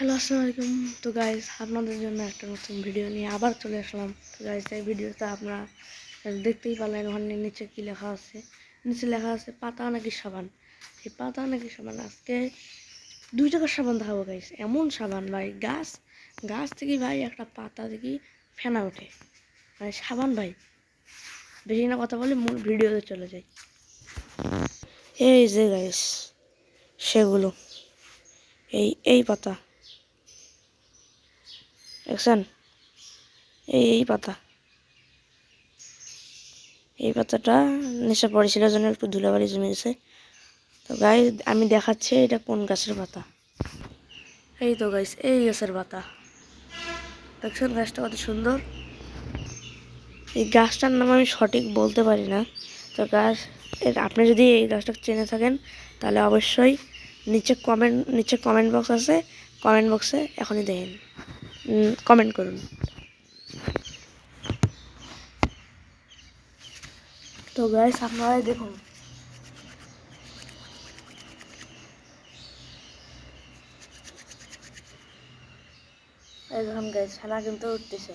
Hello আসসালামু আলাইকুম। তো গাইজ আপনাদের জন্য একটা নতুন ভিডিও নিয়ে আবার চলে আসলাম। তো গাইজ এই ভিডিওতে আপনারা দেখতেই পারলেন ওখানে নিচে কি লেখা আছে। নিচে লেখা আছে পাতা নাকি সাবান। এই পাতা নাকি সাবান আজকে 2 টাকার সাবান দেখাবো গাইজ। এমন সাবান ভাই, গাছ থেকে ভাই একটা পাতা থেকে ফেনা ওঠে, মানে সাবান ভাই। বেশি না কথা বলে মূল ভিডিওতে চলে যাই। এই যে গাইজ সেগুলো, এই পাতা দেখছেন, এই পাতাটা নিচে পড়েছিল জন্য একটু ধুলাবালি জমে গেছে। তো গাইস আমি দেখাচ্ছি এটা কোন গাছের পাতা। এই তো গাইস এই গাছের পাতা দেখছেন, গাছটা কত সুন্দর। এই গাছটার নাম আমি সঠিক বলতে পারি না। তো গাছ আপনি যদি এই গাছটা চেনে থাকেন তাহলে অবশ্যই নিচে কমেন্ট বক্স আছে, কমেন্ট বক্সে এখনই দেখেন, কমেন্ট করুন। তো গাইস আপনারাই দেখুন। এই দেখুন গাইস ছানা কিন্তু উঠতেছে।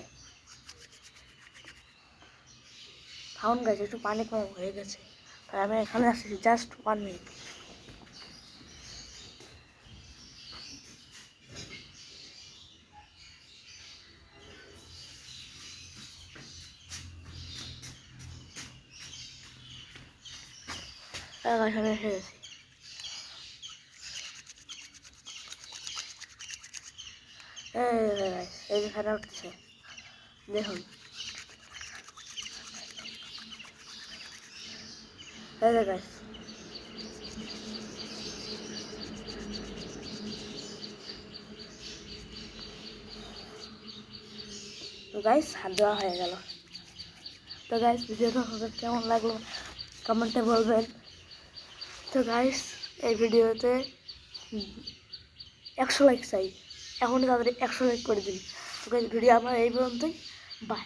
থাউন গাইস একটু পানি কম হয়ে গেছে, তাই আমি এখানে আসছি জাস্ট 1 মিনিট। এখানে এসে গেছি। এই যে ছানা উঠতেছে দেখুন। এই যে গাইস তো গাইস হাত দেওয়া হয়ে গেল। তো গাইস ভিডিওটা আপনাদের কেমন লাগলো কমেন্টে বলবেন। তো গাইস এই ভিডিওতে 100 লাইক চাই, এখনই তাদের 100 লাইক করে দিন। তো গাইস ভিডিও আমার এই পর্যন্তই, বাই।